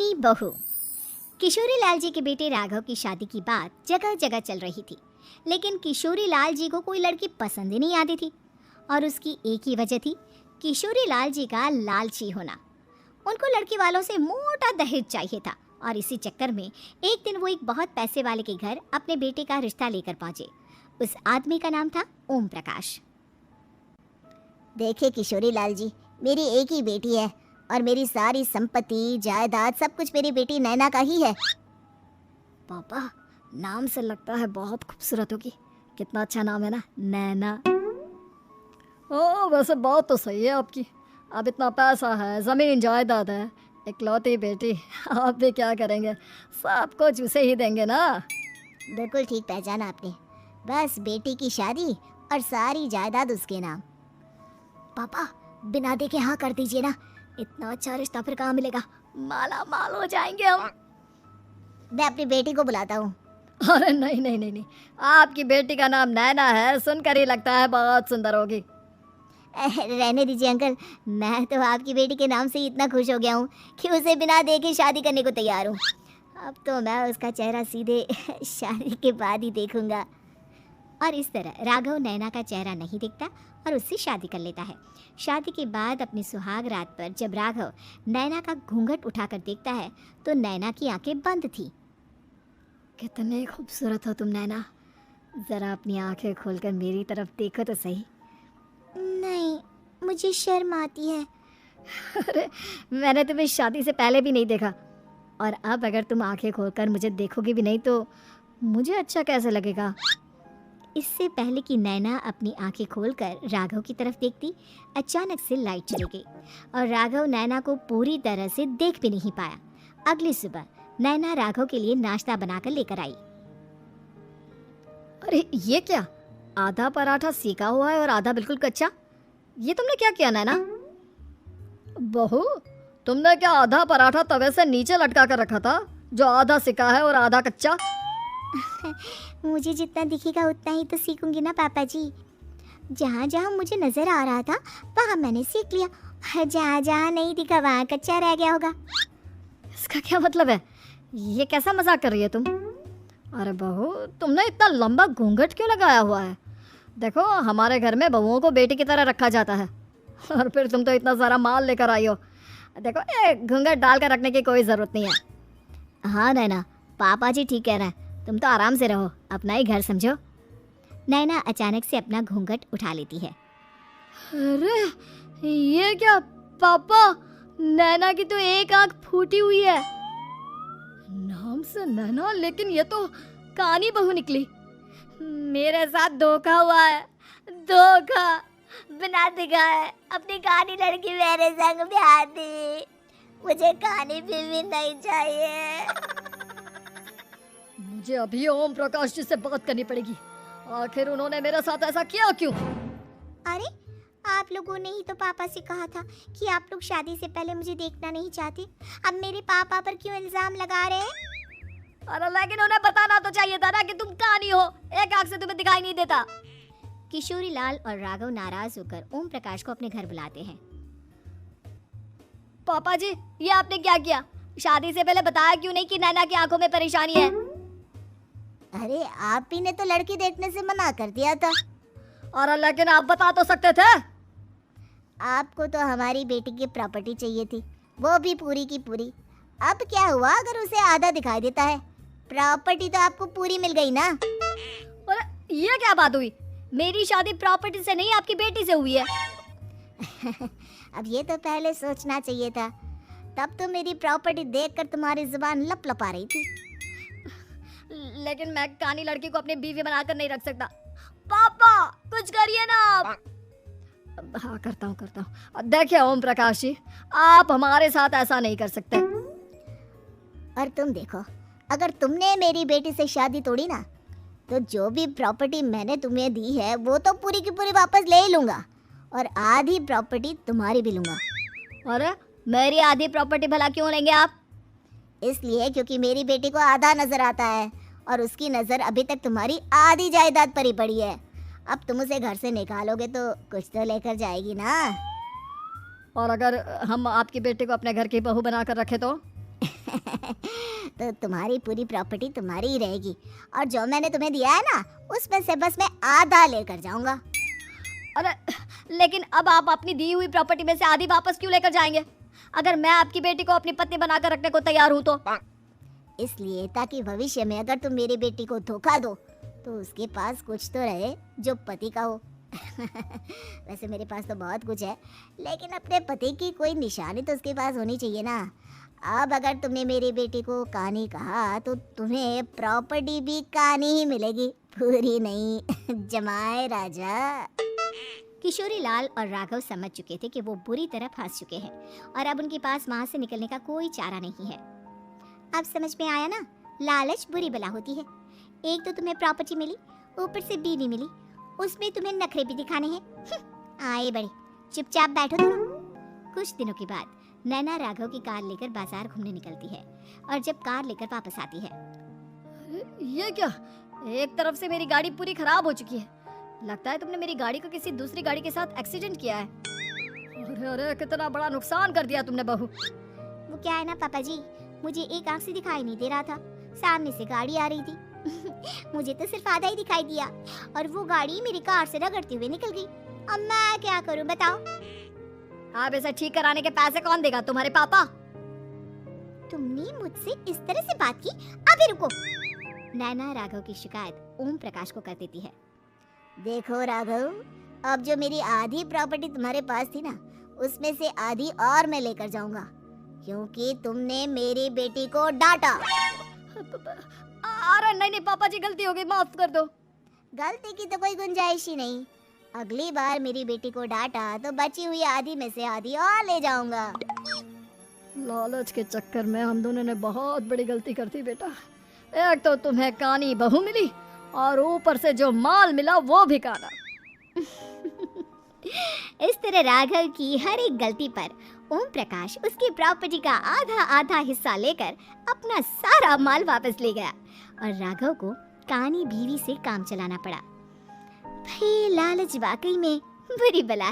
कानी बहू। किशोरी लाल जी के बेटे राघव की शादी की बात जगह जगह चल रही थी, लेकिन किशोरी लाल जी को कोई लड़की पसंद ही नहीं आती थी। और उसकी एक ही वजह थी, किशोरी लाल जी का लालची होना। उनको लड़की वालों से मोटा दहेज चाहिए था और इसी चक्कर में एक दिन वो एक बहुत पैसे वाले के घर अपने बेटे का रिश्ता लेकर पहुंचे। उस आदमी का नाम था ओम प्रकाश। देखिए किशोरी लाल जी, मेरी एक ही बेटी है और मेरी सारी संपत्ति जायदाद सब कुछ मेरी बेटी नैना का ही है। पापा, नाम से लगता है बहुत खूबसूरत होगी। कितना अच्छा नाम है ना, नैना। ओ वैसे बात तो सही है आपकी। अब इतना पैसा है, ज़मीन जायदाद है, इकलौती बेटी, आप भी क्या करेंगे? सब कुछ उसे ही देंगे ना। बिल्कुल ठीक पहचाना आपने। बस बेटी की शादी और सारी जायदाद उसके नाम। पापा, बिना देखे हाँ कर दीजिए ना। इतना अच्छा रिश्ता फिर कहाँ मिलेगा? माला माल हो जाएंगे हम। मैं अपनी बेटी को बुलाता हूँ। अरे नहीं नहीं नहीं नहीं, आपकी बेटी का नाम नैना है, सुनकर ही लगता है बहुत सुंदर होगी। रहने दीजिए अंकल, मैं तो आपकी बेटी के नाम से ही इतना खुश हो गया हूँ कि उसे बिना देखे शादी करने को तैयार हूँ। अब तो मैं उसका चेहरा सीधे शादी के बाद ही देखूंगा। और इस तरह राघव नैना का चेहरा नहीं देखता और उससे शादी कर लेता है। शादी के बाद अपनी सुहाग रात पर जब राघव नैना का घूंघट उठाकर देखता है तो नैना की आंखें बंद थी। कितने खूबसूरत हो तुम नैना, ज़रा अपनी आंखें खोलकर मेरी तरफ देखो तो सही। नहीं, मुझे शर्म आती है। अरे मैंने तुम्हें शादी से पहले भी नहीं देखा, और अब अगर तुम आंखें खोलकर मुझे देखोगी भी नहीं तो मुझे अच्छा कैसे लगेगा? इससे पहले कि नैना अपनी आंखें खोलकर राघव की तरफ देखती, अचानक से लाइट चली गई और राघव नैना को पूरी तरह से देख भी नहीं पाया। अगली सुबह नैना राघव के लिए नाश्ता बनाकर लेकर आई। अरे ये क्या, आधा पराठा सेका हुआ है और आधा बिल्कुल कच्चा। ये तुमने क्या किया नैना? बहू, तुमने क्या आधा पराठा तवे से नीचे लटका कर रखा था जो आधा सेका है और आधा कच्चा? मुझे जितना दिखेगा उतना ही तो सीखूंगी ना पापा जी। जहाँ जहाँ मुझे नजर आ रहा था वहाँ मैंने सीख लिया, जहाँ जहाँ नहीं दिखा वहाँ कच्चा रह गया होगा। इसका क्या मतलब है? ये कैसा मजाक कर रही है तुम? अरे बहू, तुमने इतना लंबा घूंघट क्यों लगाया हुआ है? देखो, हमारे घर में बहुओं को बेटी की तरह रखा जाता है, और फिर तुम तो इतना सारा माल लेकर आई हो। देखो, ये घूंघट डाल कर रखने की कोई ज़रूरत नहीं है। हाँ नैना, पापा जी ठीक कह रहे हैं, तुम तो आराम से रहो, अपना ही घर समझो। नैना अचानक से अपना घूंघट उठा लेती है। अरे ये क्या पापा, नैना की तो एक आंख फूटी हुई है। नाम से नैना, लेकिन ये तो कानी बहू निकली। मेरे साथ धोखा हुआ है, धोखा। बिना दिखाए अपनी कानी लड़की मेरे संग ब्याह दी। मुझे कानी बीवी नहीं चाहिए। मुझे अभी ओम प्रकाश जी से बात करनी पड़ेगी। आखिर उन्होंने मेरे साथ ऐसा किया क्यों? अरे आप लोगों ने ही तो पापा से कहा था कि आप लोग शादी से पहले मुझे देखना नहीं चाहते। अब मेरे पापा पर क्यों इल्जाम लगा रहे हैं? अरे लेकिन उन्हें बताना तो चाहिए था ना कि तुम कहानी हो, एक आंख से तुम्हें दिखाई नहीं देता। किशोरी लाल और राघव नाराज होकर ओम प्रकाश को अपने घर बुलाते हैं। पापा जी, ये आपने क्या किया? शादी से पहले बताया क्यों नहीं कि नैना की आंखों में परेशानी है? अरे आप ही ने तो लड़की देखने से मना कर दिया था। और लेकिन आप बता तो सकते थे। आपको तो हमारी बेटी की प्रॉपर्टी चाहिए थी, वो भी पूरी की पूरी। अब क्या हुआ अगर उसे आधा दिखाई देता है? प्रॉपर्टी तो आपको पूरी मिल गई ना। और ये क्या बात हुई? मेरी शादी प्रॉपर्टी से नहीं, आपकी बेटी से हुई है। अब ये तो पहले सोचना चाहिए था, तब तो मेरी प्रॉपर्टी देखकर तुम्हारी जुबान लप लपा रही थी। लेकिन मैं कानी लड़की को अपनी बीवी बनाकर नहीं रख सकता। पापा कुछ करिए ना आप। हाँ करता हूँ। देखिए ओम प्रकाश जी, आप हमारे साथ ऐसा नहीं कर सकते। और तुम देखो, अगर तुमने मेरी बेटी से शादी तोड़ी ना, तो जो भी प्रॉपर्टी मैंने तुम्हें दी है वो तो पूरी की पूरी वापस ले ही लूंगा और आधी प्रॉपर्टी तुम्हारी भी लूंगा। अरे मेरी आधी प्रॉपर्टी भला क्यों लेंगे आप? इसलिए क्योंकि मेरी बेटी को आधा नजर आता है और उसकी नजर अभी तक तुम्हारी आधी जायदाद पर ही पड़ी है। अब तुम उसे घर से निकालोगे तो कुछ तो लेकर जाएगी ना। और अगर हम आपकी बेटी को अपने घर की बहू बनाकर रखे तो? तो तुम्हारी पूरी प्रॉपर्टी तुम्हारी ही रहेगी, और जो मैंने तुम्हें दिया है ना उसमें से बस मैं आधा लेकर जाऊंगा। अरे लेकिन अब आप अपनी दी हुई प्रॉपर्टी में से आधी वापस क्यों लेकर जाएंगे? अगर मैं आपकी बेटी को अपनी पत्नी बनाकर रखने को तैयार हूँ तो। इसलिए ताकि भविष्य में अगर तुम मेरी बेटी को धोखा दो तो उसके पास कुछ तो रहे जो पति का हो। वैसे मेरे पास तो बहुत कुछ है, लेकिन अपने पति की कोई निशानी तो उसके पास होनी चाहिए ना। अब अगर तुमने मेरी बेटी को कहानी कहा तो तुम्हें प्रॉपर्टी भी कहानी ही मिलेगी, पूरी नहीं। जमाए राजा। किशोरी लाल और राघव समझ चुके थे कि वो बुरी तरह फंस चुके हैं और अब उनके पास वहां से निकलने का कोई चारा नहीं है। अब समझ में आया ना, लालच बुरी बला होती है। एक तो तुम्हें प्रॉपर्टी मिली, ऊपर से बीवी मिली, उसमें तुम्हें नखरे भी दिखाने हैं। आए बड़े, चुपचाप बैठो दोनों। कुछ दिनों के बाद नैना राघव की कार लेकर बाजार घूमने निकलती है और जब कार लेकर वापस आती है, ये क्या? एक तरफ से मेरी गाड़ी पूरी खराब हो चुकी है। लगता है तुमने मेरी गाड़ी को किसी दूसरी गाड़ी के साथ एक्सीडेंट किया है। अरे अरे, कितना बड़ा नुकसान कर दिया तुमने बहू। वो क्या है ना पापा जी, मुझे एक आंख से दिखाई नहीं दे रहा था, सामने से गाड़ी आ रही थी। मुझे तो सिर्फ आधा ही दिखाई दिया और वो गाड़ी मेरी कार से रगड़ते हुए निकल गई। अब मैं क्या करूं बताओ? आप इसे ठीक कराने के पैसे कौन देगा? तुम्हारे पापा। तुमने मुझसे इस तरह से बात की? अभी रुको। नैना राघव की शिकायत ओम प्रकाश को कर देती है। देखो राघव, अब जो मेरी आधी प्रॉपर्टी तुम्हारे पास थी ना उसमें से आधी और मैं लेकर जाऊंगा, क्योंकि तुमने मेरी बेटी को डांटा। अरे नहीं नहीं पापा जी, गलती हो गई, माफ कर दो। गलती की तो कोई गुंजाइश ही नहीं। अगली बार मेरी बेटी को डांटा तो बची हुई आधी में से आधी और ले जाऊंगा। लालच के चक्कर में हम दोनों ने बहुत बड़ी गलती कर दी बेटा। एक तो तुम्हें कानी बहू मिली और ऊपर से जो माल मिला वो भी काना। इस तरह राघव की हर एक गलती पर ओम प्रकाश उसकी प्रॉपर्टी का आधा आधा हिस्सा लेकर अपना सारा माल वापस ले गया और राघव को कानी बीवी से काम चलाना पड़ा। भाई लालच वाकई में बुरी बला है।